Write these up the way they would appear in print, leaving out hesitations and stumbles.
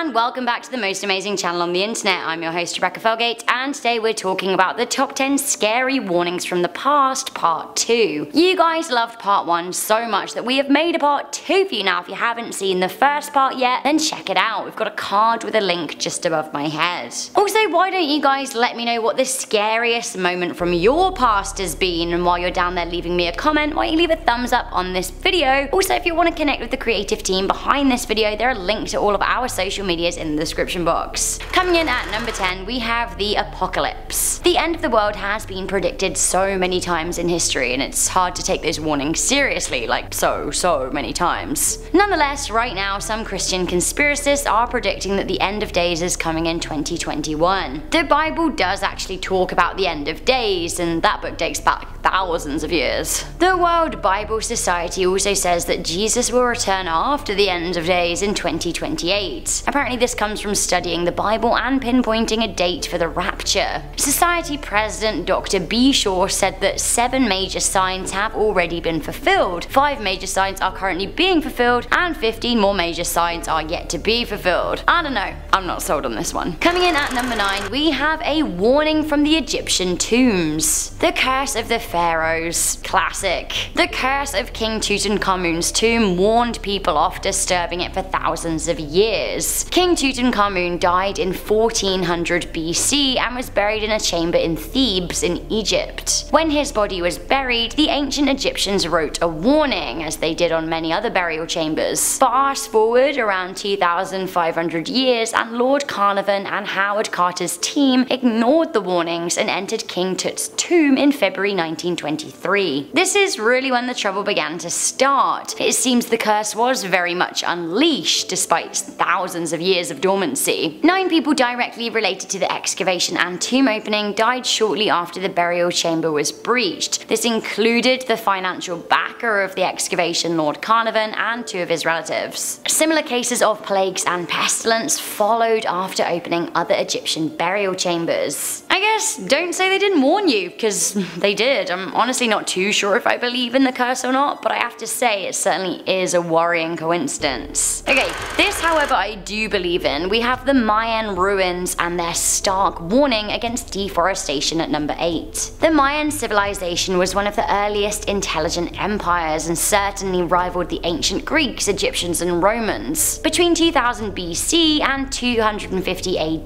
and welcome back to the most amazing channel on the internet. I'm your host Rebecca Felgate, and today we're talking about the top 10 scary warnings from the past, part 2. You guys loved part 1 so much that we have made a part 2 for you now. If you haven't seen the first part yet, then check it out. We've got a card with a link just above my head. Also, why don't you guys let me know what the scariest moment from your past has been, and while you're down there leaving me a comment, why don't you leave a thumbs up on this video. Also, if you want to connect with the creative team behind this video, there are links to all of our social medias in the description box. Coming in at number 10, we have the apocalypse. The end of the world has been predicted so many times in history, and it's hard to take those warnings seriously, like so many times. Nonetheless, right now some Christian conspiracists are predicting that the end of days is coming in 2021. The Bible does actually talk about the end of days, and that book dates back thousands of years. The World Bible Society also says that Jesus will return after the end of days in 2028. Apparently this comes from studying the Bible and pinpointing a date for the rapture. Society President Dr. B. Shaw said that 7 major signs have already been fulfilled, 5 major signs are currently being fulfilled, and 15 more major signs are yet to be fulfilled. I don't know, I'm not sold on this one. Coming in at number 9, we have a warning from the Egyptian tombs. The curse of the pharaohs. Classic. The curse of King Tutankhamun's tomb warned people off disturbing it for thousands of years. King Tutankhamun died in 1400 BC and was buried in a chamber in Thebes in Egypt. When his body was buried, the ancient Egyptians wrote a warning, as they did on many other burial chambers. Fast forward around 2,500 years, and Lord Carnarvon and Howard Carter's team ignored the warnings and entered King Tut's tomb in February 1923. This is really when the trouble began to start. It seems the curse was very much unleashed despite thousands of years of dormancy. 9 people directly related to the excavation and tomb opening died shortly after the burial chamber was breached. This included the financial backer of the excavation, Lord Carnarvon, and 2 of his relatives. Similar cases of plagues and pestilence followed after opening other Egyptian burial chambers. I guess don't say they didn't warn you, because they did. I'm honestly not too sure if I believe in the curse or not, but I have to say it certainly is a worrying coincidence. Okay, this however I do believe in. We have the Mayan ruins and their stark warning against deforestation at number 8. The Mayan civilization was one of the earliest intelligent empires and certainly rivaled the ancient Greeks, Egyptians and Romans. Between 2000 BC and 250 AD,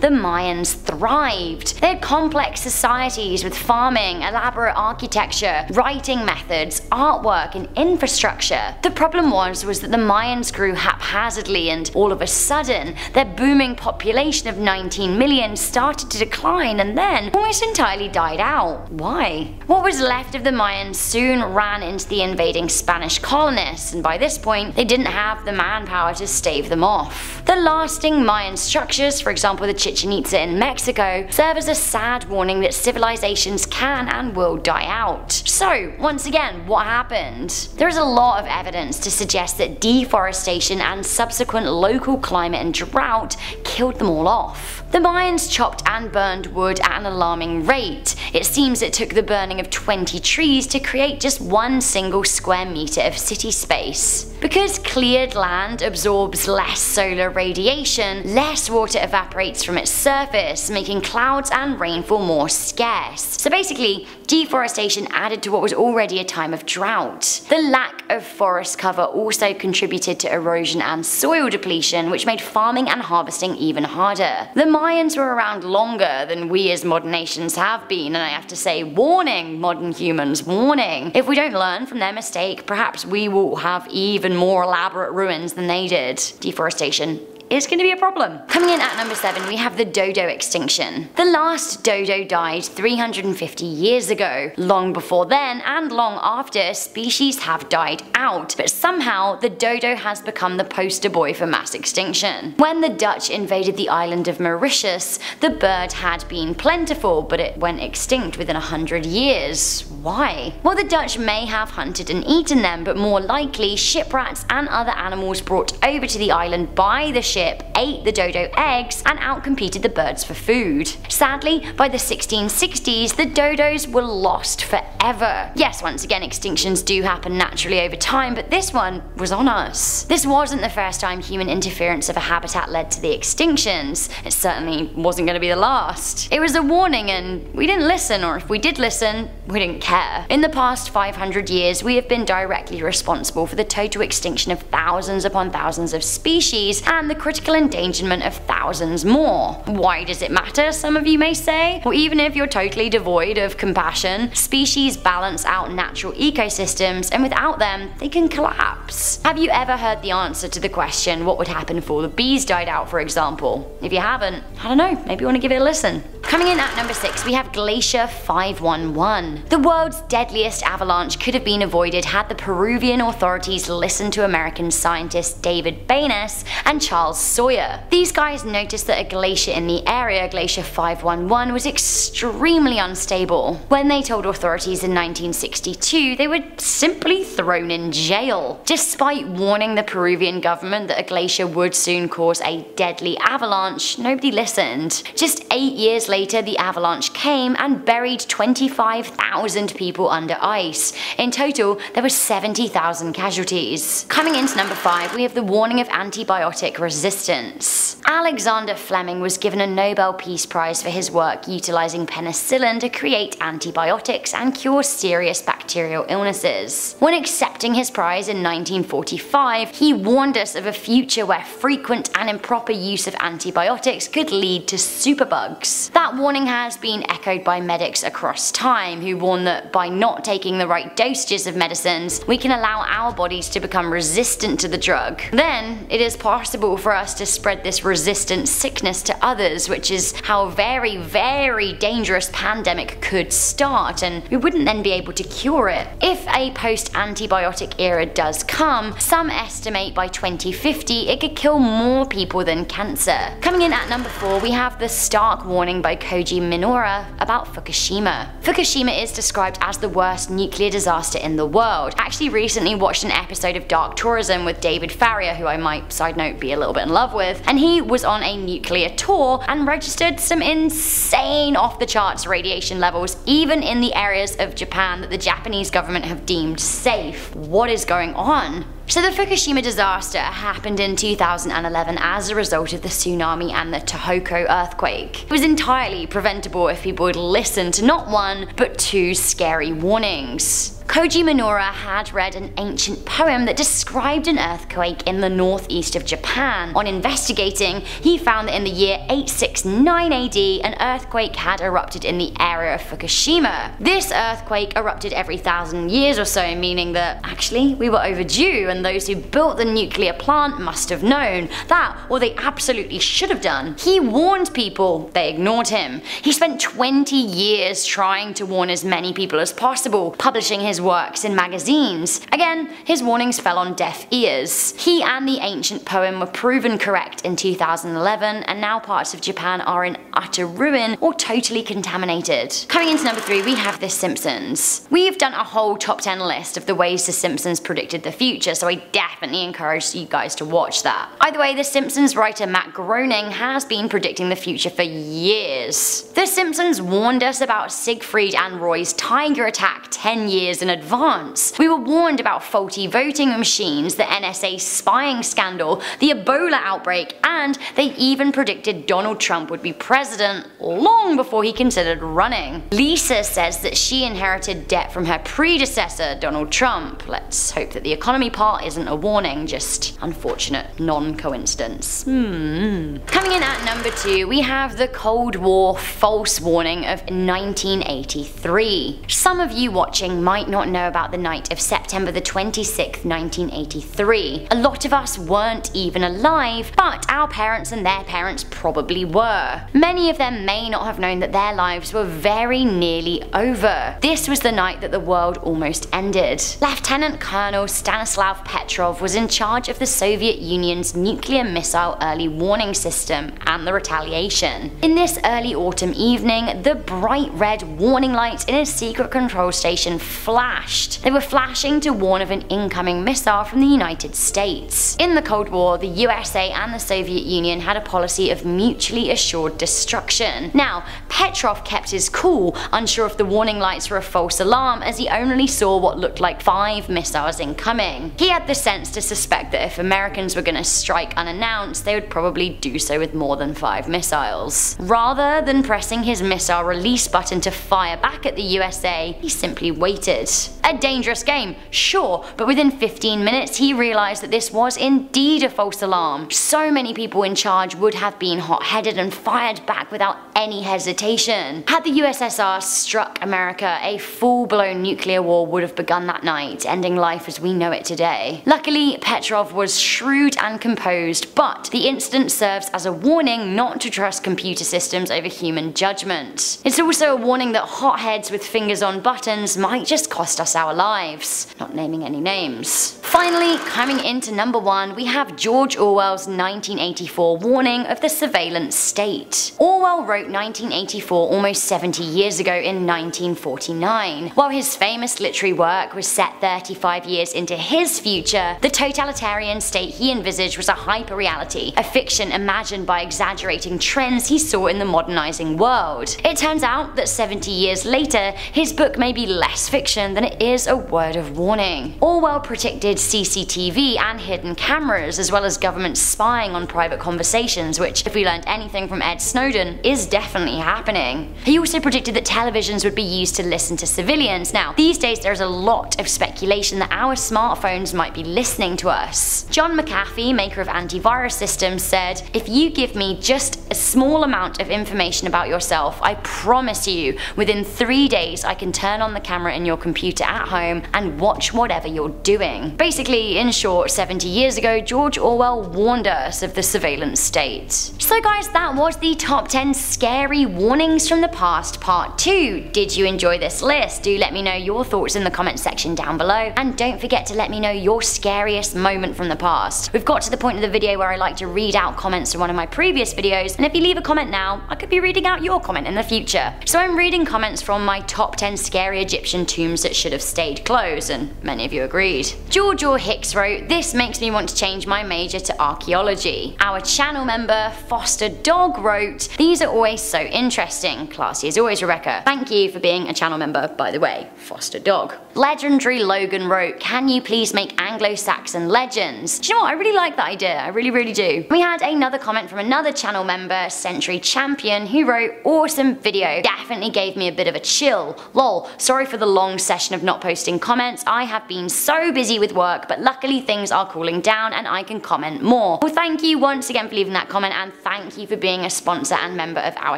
the Mayans thrived. They had complex societies with farming, elaborate architecture, writing methods, artwork and infrastructure. The problem was that the Mayans grew haphazardly, and all of a sudden their booming population of 19 million started to decline and then almost entirely died out. Why? What was left of the Mayans soon ran into the invading Spanish colonists, and by this point they didn't have the manpower to stave them off. The lasting Mayan structures, for example the Chichen Itza in Mexico, serve as a sad warning that civilizations can and will die out. So once again, what happened? There is a lot of evidence to suggest that deforestation and subsequent local climate and drought killed them all off. The Mayans chopped and burned wood at an alarming rate. It seems it took the burning of 20 trees to create just 1 single square meter of city space. Because cleared land absorbs less solar radiation, less water evaporates from its surface, making clouds and rainfall more scarce. So basically, deforestation added to what was already a time of drought. The lack of forest cover also contributed to erosion and soil depletion, which made farming and harvesting even harder. The Mayans were around longer than we as modern nations have been, and I have to say, warning modern humans, warning. If we don't learn from their mistake, perhaps we will have even more elaborate ruins than they did. Deforestation is going to be a problem. Coming in at number 7, we have the dodo extinction. The last dodo died 350 years ago. Long before then and long after, species have died out, but somehow the dodo has become the poster boy for mass extinction. When the Dutch invaded the island of Mauritius, the bird had been plentiful, but it went extinct within 100 years. Why? Well, the Dutch may have hunted and eaten them, but more likely ship rats and other animals brought over to the island by the ship, ate the dodo eggs, and outcompeted the birds for food. Sadly, by the 1660s, the dodos were lost forever. Yes, once again, extinctions do happen naturally over time, but this one was on us. This wasn't the first time human interference of a habitat led to the extinctions. It certainly wasn't going to be the last. It was a warning and we didn't listen, or if we did listen, we didn't care. In the past 500 years, we have been directly responsible for the total extinction of thousands upon thousands of species and the critical endangerment of thousands more. Why does it matter, some of you may say? Well, even if you're totally devoid of compassion, species balance out natural ecosystems, and without them, they can collapse. Have you ever heard the answer to the question, what would happen if all the bees died out, for example? If you haven't, I don't know, maybe you want to give it a listen. Coming in at number 6, we have Glacier 511. The world's deadliest avalanche could have been avoided had the Peruvian authorities listened to American scientists David Baynes and Charles Sawyer. These guys noticed that a glacier in the area, Glacier 511, was extremely unstable. When they told authorities in 1962, they were simply thrown in jail. Despite warning the Peruvian government that a glacier would soon cause a deadly avalanche, nobody listened. Just 8 years later, the avalanche came and buried 25,000 people under ice. In total, there were 70,000 casualties. Coming into number 5, we have the warning of antibiotic resistance. Alexander Fleming was given a Nobel Peace Prize for his work utilizing penicillin to create antibiotics and cure serious bacterial illnesses. When accepting his prize in 1945, he warned us of a future where frequent and improper use of antibiotics could lead to superbugs. That warning has been echoed by medics across time, who warn that by not taking the right dosages of medicines, we can allow our bodies to become resistant to the drug. Then, it is possible for us to spread this resistant sickness to others, which is how a very, very dangerous pandemic could start, and we wouldn't then be able to cure it. If a post-antibiotic era does come, some estimate by 2050 it could kill more people than cancer. Coming in at number 4, we have the stark warning by KOJI MINOURA about Fukushima. Fukushima is described as the worst nuclear disaster in the world. I actually recently watched an episode of Dark Tourism with David Farrier, who I might, side note, be a little bit in love with, and he was on a nuclear tour and registered some insane off-the-charts radiation levels, even in the areas of Japan that the Japanese government have deemed safe. What is going on? So the Fukushima disaster happened in 2011 as a result of the tsunami and the Tohoku earthquake. It was entirely preventable if people would listen to not one, but 2 scary warnings. KOJI MINOURA had read an ancient poem that described an earthquake in the northeast of Japan. On investigating, he found that in the year 869 AD, an earthquake had erupted in the area of Fukushima. This earthquake erupted every 1,000 years or so, meaning that actually we were overdue, and those who built the nuclear plant must have known that, or they absolutely should have done. He warned people, they ignored him. He spent 20 years trying to warn as many people as possible, publishing his works in magazines. Again, his warnings fell on deaf ears. He and the ancient poem were proven correct in 2011, and now parts of Japan are in utter ruin or totally contaminated. Coming into number 3, we have The Simpsons. We've done a whole top 10 list of the ways The Simpsons predicted the future, so I definitely encourage you guys to watch that. Either way, The Simpsons writer Matt Groening has been predicting the future for years. The Simpsons warned us about Siegfried and Roy's tiger attack 10 years in advance. We were warned about faulty voting machines, the NSA spying scandal, the Ebola outbreak, and they even predicted Donald Trump would be president long before he considered running. Lisa says that she inherited debt from her predecessor, Donald Trump. Let's hope that the economy part isn't a warning, just unfortunate non-coincidence. Coming in at number 2, we have the Cold War false warning of 1983. Some of you watching might not know about the night of September the 26th, 1983. A lot of us weren't even alive, but our parents and their parents probably were. Many of them may not have known that their lives were very nearly over. This was the night that the world almost ended. Lieutenant Colonel Stanislav Gustav Petrov was in charge of the Soviet Union's nuclear missile early warning system and the retaliation. In this early autumn evening, the bright red warning lights in a secret control station flashed. They were flashing to warn of an incoming missile from the United States. In the Cold War, the USA and the Soviet Union had a policy of mutually assured destruction. Now, Petrov kept his cool, unsure if the warning lights were a false alarm, as he only saw what looked like 5 missiles incoming. He had the sense to suspect that if Americans were going to strike unannounced, they would probably do so with more than 5 missiles. Rather than pressing his missile release button to fire back at the USA, he simply waited. A dangerous game, sure, but within 15 minutes he realized that this was indeed a false alarm. So many people in charge would have been hot-headed and fired back without any hesitation. Had the USSR struck America, a full-blown nuclear war would have begun that night, ending life as we know it today. Luckily, Petrov was shrewd and composed, but the incident serves as a warning not to trust computer systems over human judgment. It's also a warning that hotheads with fingers on buttons might just cost us our lives. Not naming any names. Finally, coming into number 1, we have George Orwell's 1984 warning of the surveillance state. Orwell wrote 1984 almost 70 years ago in 1949. While his famous literary work was set 35 years into his future, the totalitarian state he envisaged was a hyper-reality, a fiction imagined by exaggerating trends he saw in the modernizing world. It turns out that 70 years later, his book may be less fiction than it is a word of warning. Orwell predicted CCTV and hidden cameras, as well as government spying on private conversations, which, if we learned anything from Ed Snowden, is definitely happening. He also predicted that televisions would be used to listen to civilians. Now, these days there's a lot of speculation that our smartphones might be listening to us. John McPhee, maker of antivirus systems, said, "If you give me just a small amount of information about yourself, I promise you, within 3 days I can turn on the camera in your computer at home and watch whatever you're doing." Basically, in short, 70 years ago, George Orwell warned us of the surveillance state. So guys, that was the top 10 scary warnings from the past part 2. Did you enjoy this list? Do let me know your thoughts in the comment section down below, and don't forget to let me know your scariest moment from the past. We've got to the point of the video where I like to read out comments from one of my previous videos, and if you leave a comment now, I could be reading out your comment in the future. So I'm reading comments from my top 10 scary Egyptian tombs that should have stayed closed, and many of you agreed. George or Hicks wrote, "This makes me want to change my major to archaeology." Our channel member, Foster Dog, wrote, "These are always so interesting. Classy as always, Rebecca." Thank you for being a channel member, by the way, Foster Dog. Legendary Logan wrote, "Can you please make Anglo-Saxon legends?" Do you know what? I really like that idea. I really do. We had another comment from another channel member, Century Champion, who wrote, "Awesome video. Definitely gave me a bit of a chill. Lol. Sorry for the long session of not posting comments. I have been so busy with work, but luckily things are cooling down and I can comment more." Well, thank you once again for leaving that comment, and thank you for being a sponsor and member of our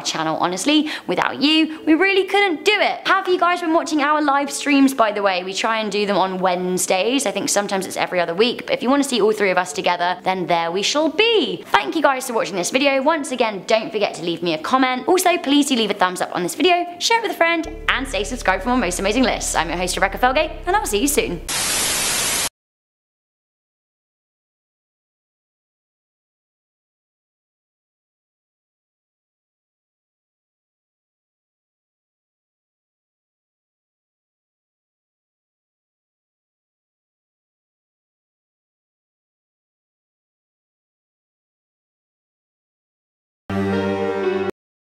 channel. Honestly, without you, we really couldn't do it. Have you guys been watching our live streams, by the way? We try and do them on Wednesdays. I think sometimes it's every other week, but if you want to see all 3 of us together, then there we shall be. Thank you guys for watching this video. Once again, don't forget to leave me a comment. Also, please do leave a thumbs up on this video, share it with a friend, and stay subscribed for more most amazing lists. I'm your host, Rebecca Felgate, and I'll see you soon.